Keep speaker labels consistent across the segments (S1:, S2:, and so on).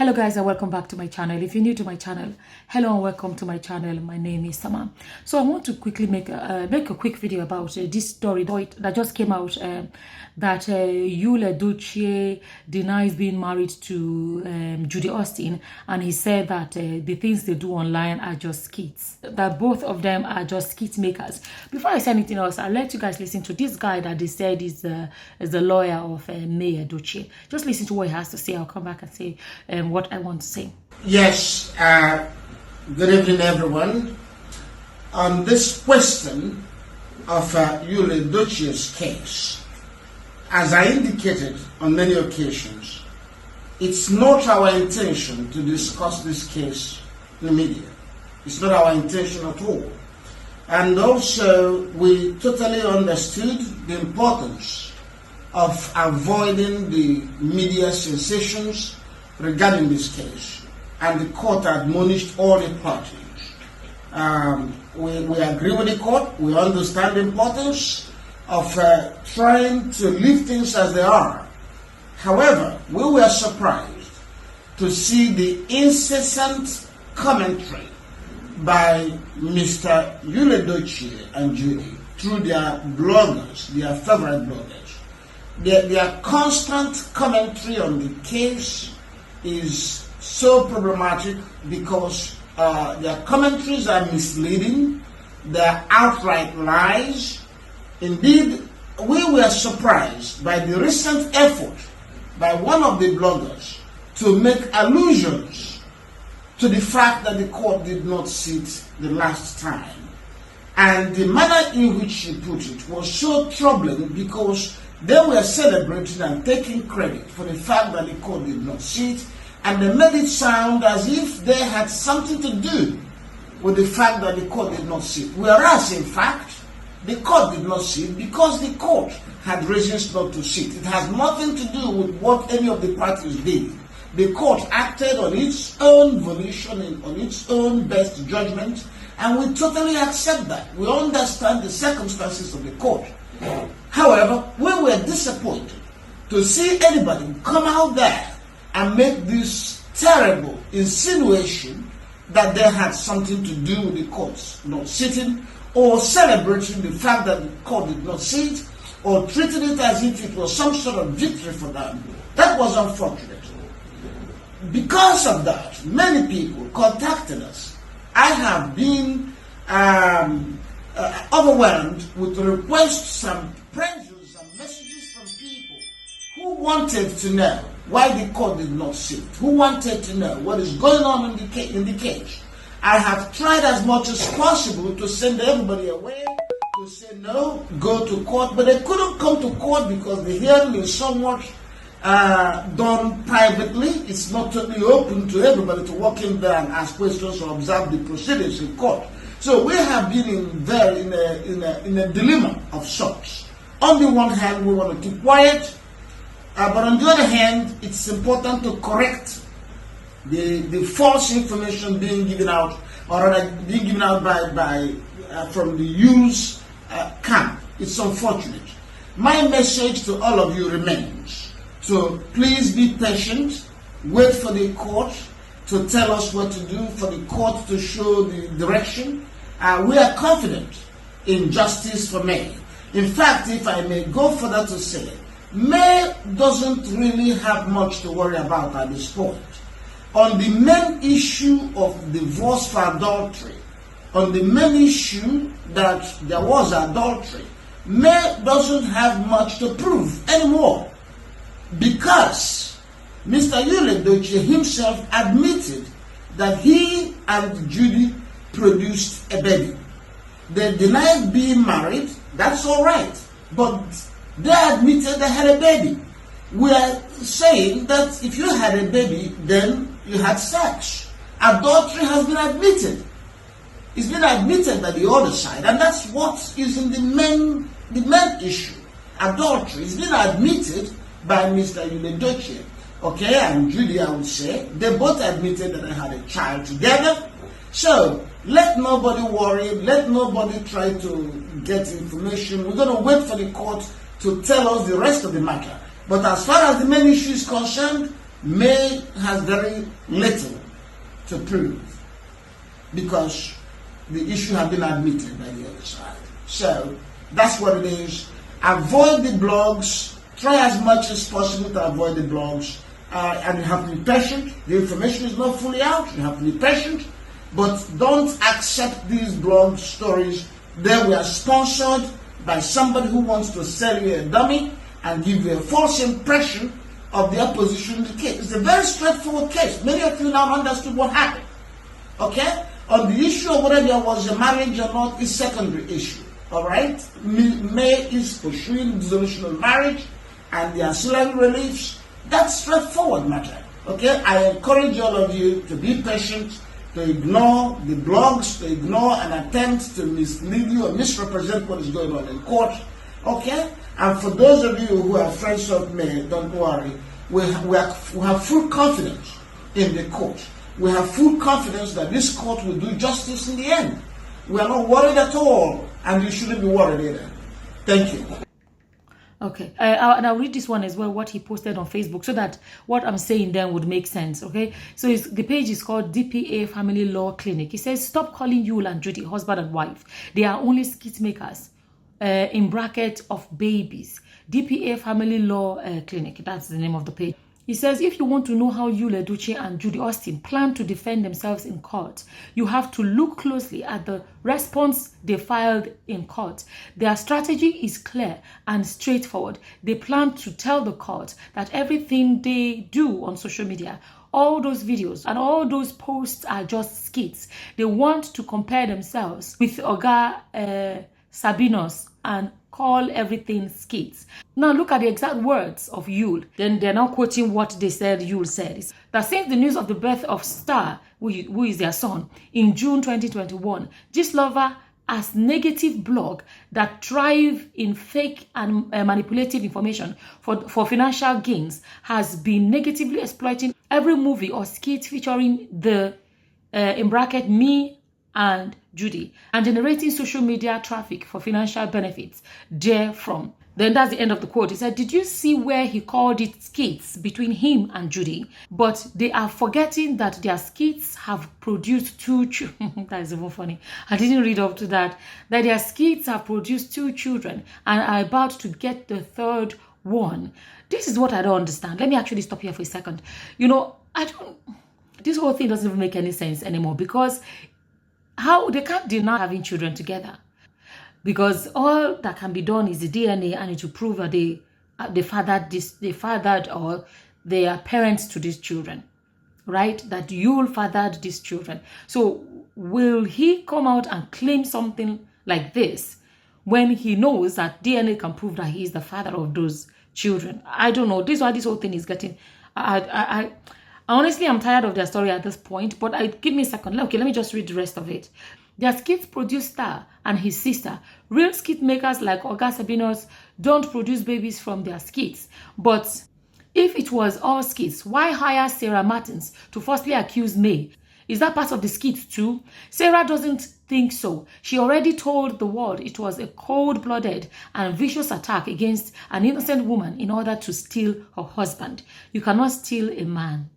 S1: Hello guys and welcome back to my channel. If you're new to my channel, hello and welcome to my channel. My name is Sama. So I want to quickly make a quick video about this story that just came out, that Edochie denies being married to Judy Austin, and he said that the things they do online are just skits, that both of them are just skit makers. Before I say anything else, I'll let you guys listen to this guy that they said is the lawyer of Edochie. Just listen to what he has to say. I'll come back and say what I want to say.
S2: Yes, good evening everyone. On this question of Edochie's case, as I indicated on many occasions, it's not our intention to discuss this case in the media. It's not our intention at all. And also, we totally understood the importance of avoiding the media sensations regarding this case, and the court admonished all the parties. We agree with the court. We understand the importance of trying to leave things as they are. However, we were surprised to see the incessant commentary by Mr. Edochie and Judy through their bloggers, their favorite bloggers. Their constant commentary on the case is so problematic because their commentaries are misleading, they're outright lies. Indeed, we were surprised by the recent effort by one of the bloggers to make allusions to the fact that the court did not sit the last time. And the manner in which she put it was so troubling because they were celebrating and taking credit for the fact that the court did not sit, and they made it sound as if they had something to do with the fact that the court did not sit. Whereas, in fact, the court did not sit because the court had reasons not to sit. It has nothing to do with what any of the parties did. The court acted on its own volition and on its own best judgment, and we totally accept that. We understand the circumstances of the court. However, we were disappointed to see anybody come out there and make this terrible insinuation that they had something to do with the courts not sitting, or celebrating the fact that the court did not sit, or treating it as if it was some sort of victory for them. That was unfortunate. Because of that, many people contacted us. I have been overwhelmed with requests and pressures and messages from people who wanted to know why the court did not sit, who wanted to know what is going on in the case. I have tried as much as possible to send everybody away, to say no, go to court, but they couldn't come to court because the hearing is somewhat done privately. It's not totally open to everybody to walk in there and ask questions or observe the proceedings in court. So we have been in a dilemma of sorts. On the one hand, we want to keep quiet, but on the other hand, it's important to correct the false information being given out, or rather being given out from the use camp. It's unfortunate. My message to all of you remains: so please be patient, wait for the court to tell us what to do, for the court to show the direction. We are confident in justice for May. In fact, if I may go further to say, May doesn't really have much to worry about at this point. On the main issue of divorce for adultery, on the main issue that there was adultery, May doesn't have much to prove anymore, because Mr. Edochie himself admitted that he and Judy produced a baby. They denied being married, that's all right, but they admitted they had a baby. We are saying that if you had a baby, then you had sex. Adultery has been admitted. It's been admitted by the other side, and that's what is in the main issue. Adultery is being admitted by Mr. Edochie, okay, and Judy, I would say. They both admitted that they had a child together. So let nobody worry, let nobody try to get information. We're going to wait for the court to tell us the rest of the matter. But as far as the main issue is concerned, May has very little to prove because the issue has been admitted by the other side. So that's what it is. Avoid the blogs. Try as much as possible to avoid the blogs. And you have to be patient. The information is not fully out. You have to be patient. But don't accept these blog stories. They were sponsored by somebody who wants to sell you a dummy and give you a false impression of the opposition in the case. It's a very straightforward case. Many of you now understood what happened. Okay? On the issue of whether there was a marriage or not is secondary issue. Alright? May is pursuing dissolution of marriage and the ancillary reliefs. That's straightforward matter. Okay? I encourage all of you to be patient, to ignore the blogs, to ignore an attempt to mislead you or misrepresent what is going on in court. Okay? And for those of you who are friends of May, don't worry. We have full confidence in the court. We have full confidence that this court will do justice in the end. We are not worried at all, and you shouldn't be worried either. Thank you.
S1: Okay, and I'll read this one as well, what he posted on Facebook, so that what I'm saying then would make sense, okay? So the page is called DPA Family Law Clinic. He says, stop calling Yul and Judy husband and wife. They are only skit makers, in bracket of babies. DPA Family Law Clinic, that's the name of the page. He says, if you want to know how Yul Edochie and Judy Austin plan to defend themselves in court, you have to look closely at the response they filed in court. Their strategy is clear and straightforward. They plan to tell the court that everything they do on social media, all those videos and all those posts are just skits. They want to compare themselves with Oga Sabinos and call everything skits. Now look at the exact words of Yul. Then they're now quoting what they said Yul said. It's that since the news of the birth of Star, who is their son, in June 2021, Gistlover as negative blog that thrive in fake and manipulative information for financial gains has been negatively exploiting every movie or skit featuring the, in bracket, me and Judy, and generating social media traffic for financial benefits therefrom. Then that's the end of the quote. He said, did you see where he called it skits between him and Judy? But they are forgetting that their skits have produced two children. That is even funny. I didn't read up to that. That their skits have produced two children and are about to get the third one. This is what I don't understand. Let me actually stop here for a second. You know, this whole thing doesn't even make any sense anymore, because how they can't deny having children together, because all that can be done is the DNA and to prove that they fathered or they are parents to these children, right? That Yul fathered these children. So will he come out and claim something like this when he knows that DNA can prove that he is the father of those children? I don't know. This is why this whole thing is getting. Honestly, I'm tired of their story at this point, but give me a second. Okay, let me just read the rest of it. Their skits produce Star and his sister. Real skit makers like Oga Sabinos don't produce babies from their skits. But if it was all skits, why hire Sarah Martins to falsely accuse May? Is that part of the skit too? Sarah doesn't think so. She already told the world it was a cold-blooded and vicious attack against an innocent woman in order to steal her husband. You cannot steal a man.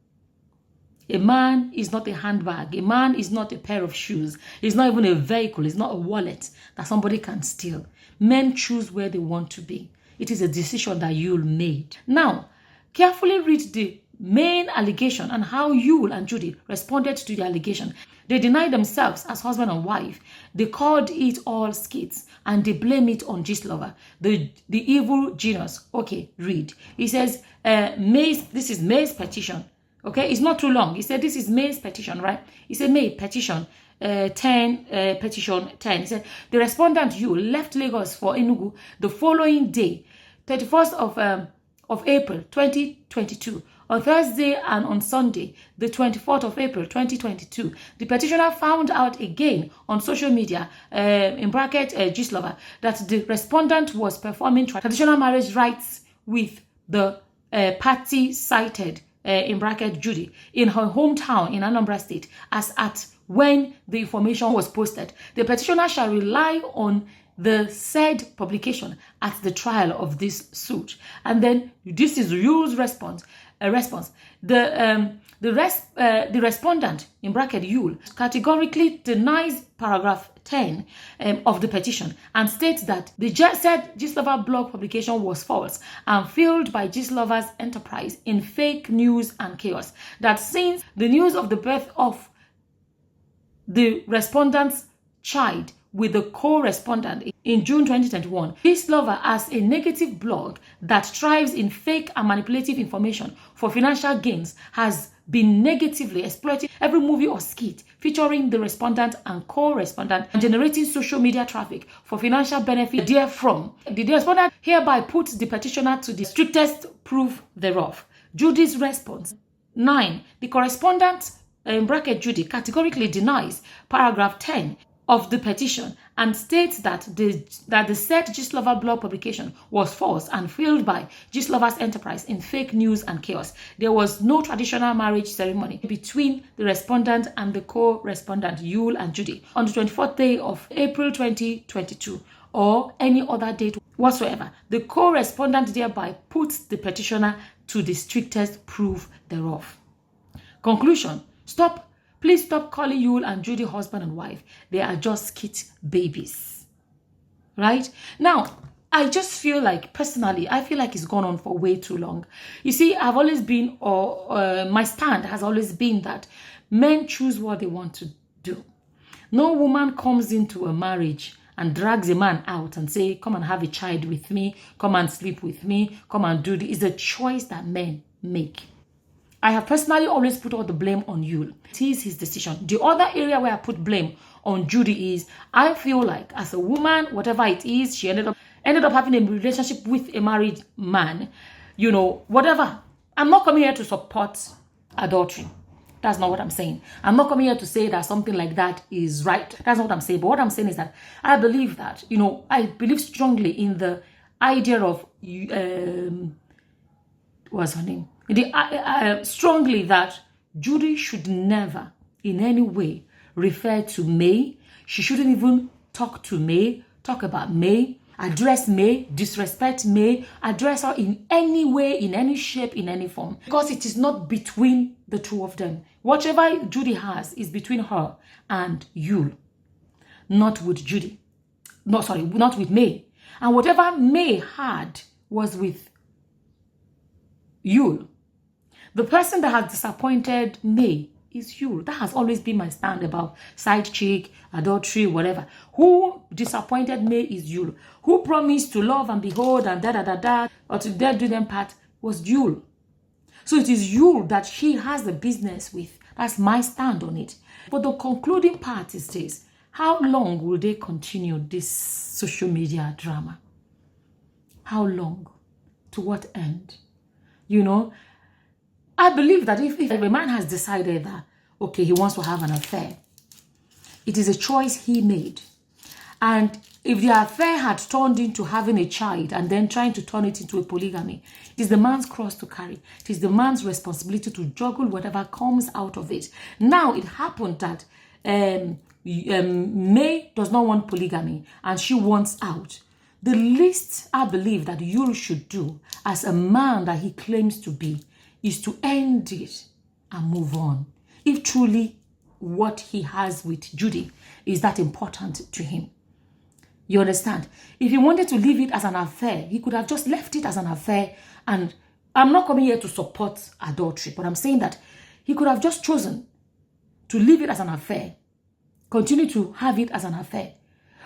S1: A man is not a handbag. A man is not a pair of shoes. It's not even a vehicle. It's not a wallet that somebody can steal. Men choose where they want to be. It is a decision that Yul made. Now, carefully read the main allegation and how Yul and Judy responded to the allegation. They denied themselves as husband and wife. They called it all skits and they blame it on Gistlover, the evil genius. Okay, read. He says, this is May's petition. Okay, it's not too long. He said, this is May's petition, right? He said, May petition 10, petition 10. He said, the respondent Yul left Lagos for Enugu the following day, 31st of April, 2022. On Thursday and on Sunday, the 24th of April, 2022, the petitioner found out again on social media, in bracket, Gistlover, that the respondent was performing traditional marriage rites with the party cited, in bracket Judy, in her hometown in Anambra State, as at when the information was posted. The petitioner shall rely on the said publication at the trial of this suit. And then this is Yul's response. response. The respondent, in bracket Yule, categorically denies paragraph 10 of the petition and states that the said Gistlover blog publication was false and fueled by Gistlover's enterprise in fake news and chaos. That since the news of the birth of the respondent's child with the co-respondent in June 2021, Gistlover, as a negative blog that thrives in fake and manipulative information for financial gains, has been negatively exploiting every movie or skit featuring the respondent and co-respondent and generating social media traffic for financial benefit therefrom. The respondent hereby puts the petitioner to the strictest proof thereof. Judy's response. 9. The correspondent, in bracket Judy, categorically denies paragraph 10 of the petition and states that the said Gistlover blog publication was false and fueled by Gistlover's enterprise in fake news and chaos. There was no traditional marriage ceremony between the respondent and the co-respondent, Yule and Judy, on the 24th day of April 2022 or any other date whatsoever. The co-respondent thereby puts the petitioner to the strictest proof thereof. Conclusion. Please stop calling Yule and Judy husband and wife. They are just skit babies. Right? Now, I just feel like, personally, I feel like it's gone on for way too long. You see, I've always been, my stand has always been that men choose what they want to do. No woman comes into a marriage and drags a man out and say, come and have a child with me, come and sleep with me, come and do this. It's a choice that men make. I have personally always put all the blame on Yule. It is his decision. The other area where I put blame on Judy is, I feel like as a woman, whatever it is, she ended up having a relationship with a married man, you know, whatever. I'm not coming here to support adultery. That's not what I'm saying. I'm not coming here to say that something like that is right. That's not what I'm saying. But what I'm saying is that I believe that, you know, I believe strongly in the idea of, what's her name? Strongly that Judy should never in any way refer to May. She shouldn't even talk to May, talk about May, address May, disrespect May, address her in any way, in any shape, in any form. Because it is not between the two of them. Whatever Judy has is between her and Yule, not with Judy. No, sorry, not with May. And whatever May had was with Yule. The person that has disappointed May is Yule. That has always been my stand about side chick, adultery, whatever. Who disappointed May is Yule. Who promised to love and behold and da-da-da-da, or to dare do them part was Yule. So it is Yule that she has the business with. That's my stand on it. But the concluding part is this. How long will they continue this social media drama? How long? To what end? You know, I believe that if a man has decided that, okay, he wants to have an affair, it is a choice he made. And if the affair had turned into having a child and then trying to turn it into a polygamy, it is the man's cross to carry. It is the man's responsibility to juggle whatever comes out of it. Now, it happened that May does not want polygamy and she wants out. The least I believe that Yule should do as a man that he claims to be is to end it and move on. If truly what he has with Judy is that important to him. You understand? If he wanted to leave it as an affair, he could have just left it as an affair. And I'm not coming here to support adultery, but I'm saying that he could have just chosen to leave it as an affair, continue to have it as an affair.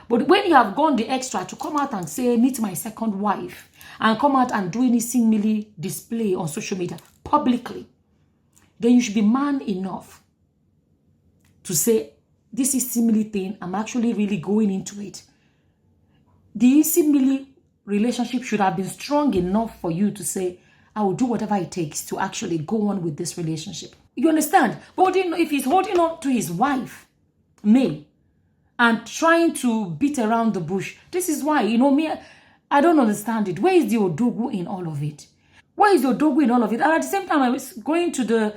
S1: But when you have gone the extra to come out and say, meet my second wife, and come out and do any seemingly display on social media publicly, then you should be man enough to say, this is seemingly thing, I'm actually really going into it. The seemingly relationship should have been strong enough for you to say, I will do whatever it takes to actually go on with this relationship. You understand? But if he's holding on to his wife, May, and trying to beat around the bush, this is why, you know, me, I don't understand it. Where is the Odogu in all of it? Where is the Odogu in all of it? And at the same time, I was going to the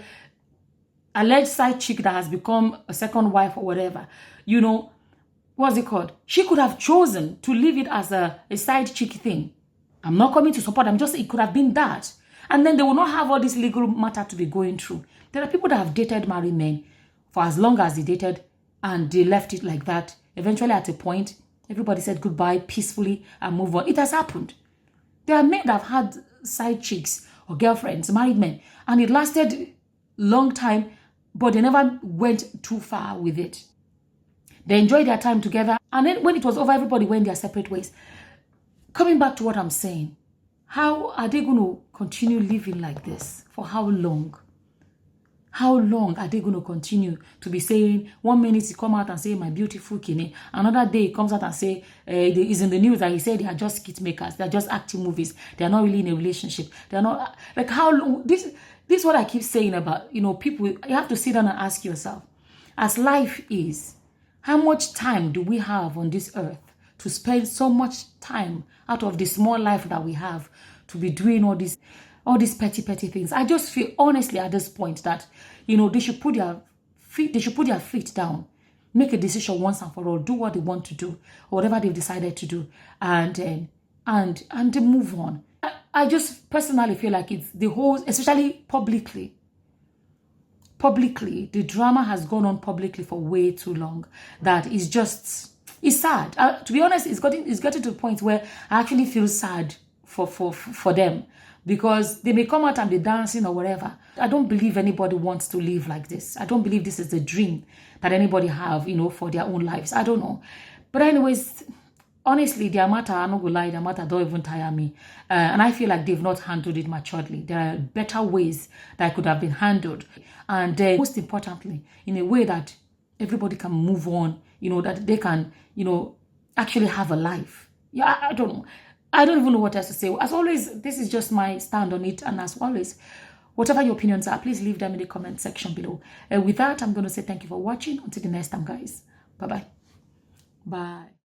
S1: alleged side chick that has become a second wife or whatever. You know, what's it called? She could have chosen to leave it as a side chick thing. I'm not coming to support. It could have been that. And then they will not have all this legal matter to be going through. There are people that have dated married men for as long as they dated, and they left it like that. Eventually, at a point, everybody said goodbye peacefully and move on. It has happened. There are men that have had side chicks or girlfriends, married men, and it lasted long time, but they never went too far with it. They enjoyed their time together, and then when it was over, everybody went their separate ways. Coming back to what I'm saying, how are they going to continue living like this? For how long? How long are they going to continue to be saying, 1 minute he come out and say, my beautiful Kine, another day he comes out and say, it's in the news that he said they are just skit makers, they are just acting movies, they are not really in a relationship, they are not, like how long, this is what I keep saying about, people, you have to sit down and ask yourself, as life is, how much time do we have on this earth to spend so much time out of the small life that we have to be doing all these petty things? I just feel honestly at this point that they should put their feet down, make a decision once and for all, do what they want to do, or whatever they've decided to do, and move on. I just personally feel like it's the whole, especially publicly, the drama has gone on publicly for way too long. That is just, it's sad. To be honest, it's getting to the point where I actually feel sad for them, because they may come out and be dancing or whatever. I don't believe anybody wants to live like this. I don't believe this is the dream that anybody have, for their own lives. I don't know. But anyways, honestly, their matter, I'm not gonna lie, their matter don't even tire me. And I feel like they've not handled it maturely. There are better ways that could have been handled. And most importantly, in a way that everybody can move on, that they can, actually have a life. Yeah, I don't know. I don't even know what else to say. As always, this is just my stand on it. And as always, whatever your opinions are, please leave them in the comment section below. With that, I'm going to say thank you for watching. Until the next time, guys. Bye-bye. Bye.